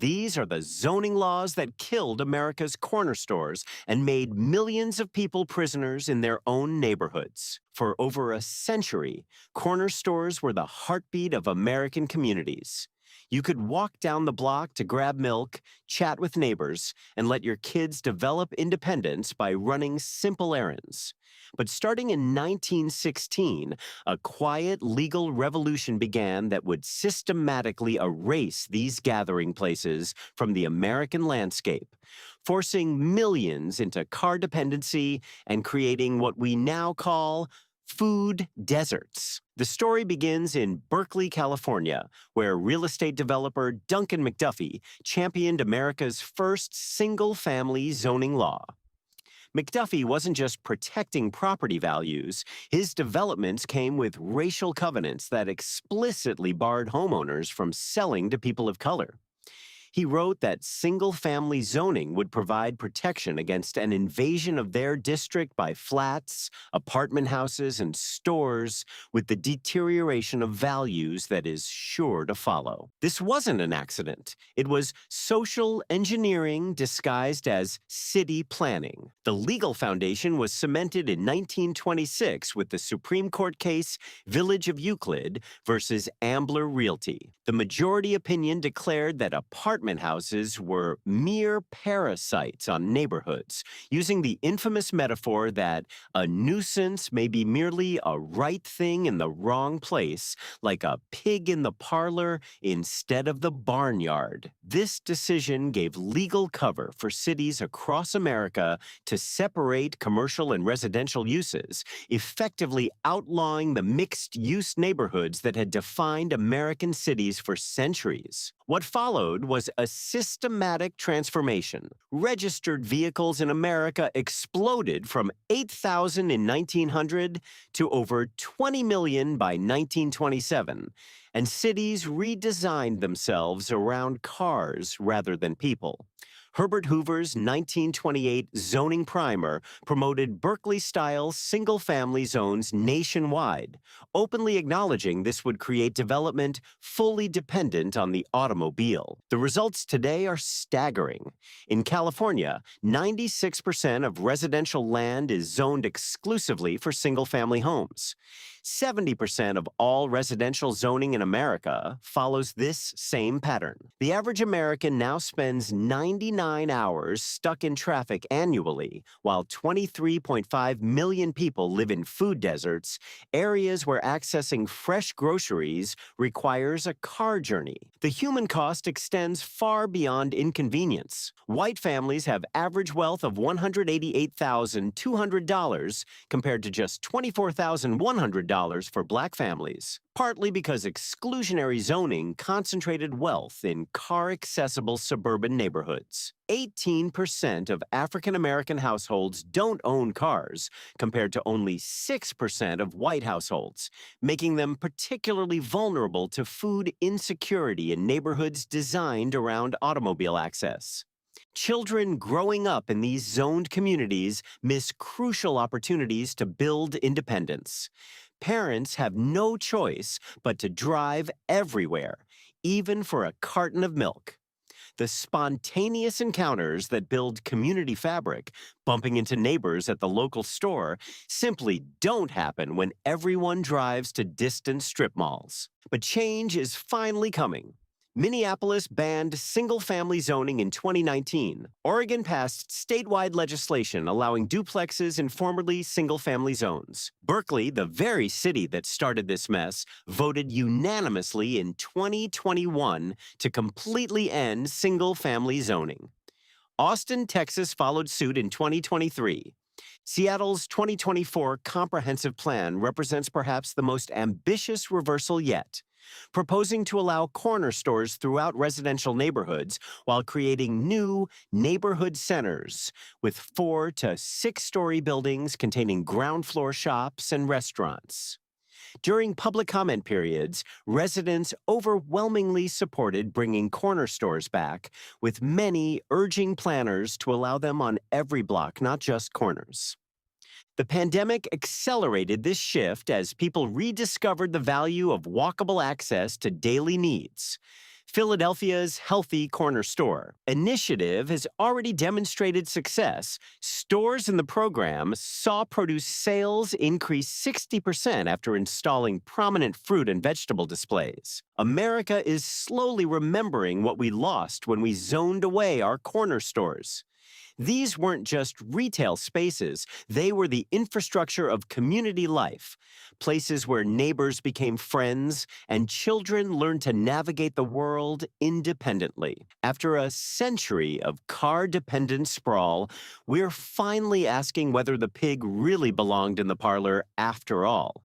These are the zoning laws that killed America's corner stores and made millions of people prisoners in their own neighborhoods. For over a century, corner stores were the heartbeat of American communities. You could walk down the block to grab milk, chat with neighbors, and let your kids develop independence by running simple errands. But starting in 1916, a quiet legal revolution began that would systematically erase these gathering places from the American landscape, forcing millions into car dependency and creating what we now call food deserts. The story begins in Berkeley, California, where real estate developer Duncan McDuffie championed America's first single-family zoning law. McDuffie wasn't just protecting property values, his developments came with racial covenants that explicitly barred homeowners from selling to people of color. He wrote that single-family zoning would provide protection against an invasion of their district by flats, apartment houses, and stores, with the deterioration of values that is sure to follow. This wasn't an accident. It was social engineering disguised as city planning. The legal foundation was cemented in 1926 with the Supreme Court case Village of Euclid versus Ambler Realty. The majority opinion declared that apartment houses were mere parasites on neighborhoods, using the infamous metaphor that a nuisance may be merely a right thing in the wrong place, like a pig in the parlor instead of the barnyard. This decision gave legal cover for cities across America to separate commercial and residential uses, effectively outlawing the mixed-use neighborhoods that had defined American cities for centuries. What followed was a systematic transformation. Registered vehicles in America exploded from 8,000 in 1900 to over 20 million by 1927, and cities redesigned themselves around cars rather than people. Herbert Hoover's 1928 zoning primer promoted Berkeley-style single-family zones nationwide, openly acknowledging this would create development fully dependent on the automobile. The results today are staggering. In California, 96% of residential land is zoned exclusively for single-family homes. 70% of all residential zoning in America follows this same pattern. The average American now spends 99 hours stuck in traffic annually, while 23.5 million people live in food deserts, areas where accessing fresh groceries requires a car journey. The human cost extends far beyond inconvenience. White families have average wealth of $188,200 compared to just $24,100 for black families, partly because exclusionary zoning concentrated wealth in car-accessible suburban neighborhoods. 18% of African American households don't own cars, compared to only 6% of white households, making them particularly vulnerable to food insecurity in neighborhoods designed around automobile access. Children growing up in these zoned communities miss crucial opportunities to build independence. Parents have no choice but to drive everywhere, even for a carton of milk. The spontaneous encounters that build community fabric, bumping into neighbors at the local store, simply don't happen when everyone drives to distant strip malls. But change is finally coming. Minneapolis banned single-family zoning in 2019. Oregon passed statewide legislation allowing duplexes in formerly single-family zones. Berkeley, the very city that started this mess, voted unanimously in 2021 to completely end single-family zoning. Austin, Texas followed suit in 2023. Seattle's 2024 comprehensive plan represents perhaps the most ambitious reversal yet, proposing to allow corner stores throughout residential neighborhoods while creating new neighborhood centers with 4 to 6-story buildings containing ground floor shops and restaurants. During public comment periods, residents overwhelmingly supported bringing corner stores back, with many urging planners to allow them on every block, not just corners. The pandemic accelerated this shift as people rediscovered the value of walkable access to daily needs. Philadelphia's Healthy Corner Store initiative has already demonstrated success. Stores in the program saw produce sales increase 60% after installing prominent fruit and vegetable displays. America is slowly remembering what we lost when we zoned away our corner stores. These weren't just retail spaces, they were the infrastructure of community life, places where neighbors became friends and children learned to navigate the world independently. After a century of car-dependent sprawl, we're finally asking whether the pig really belonged in the parlor after all.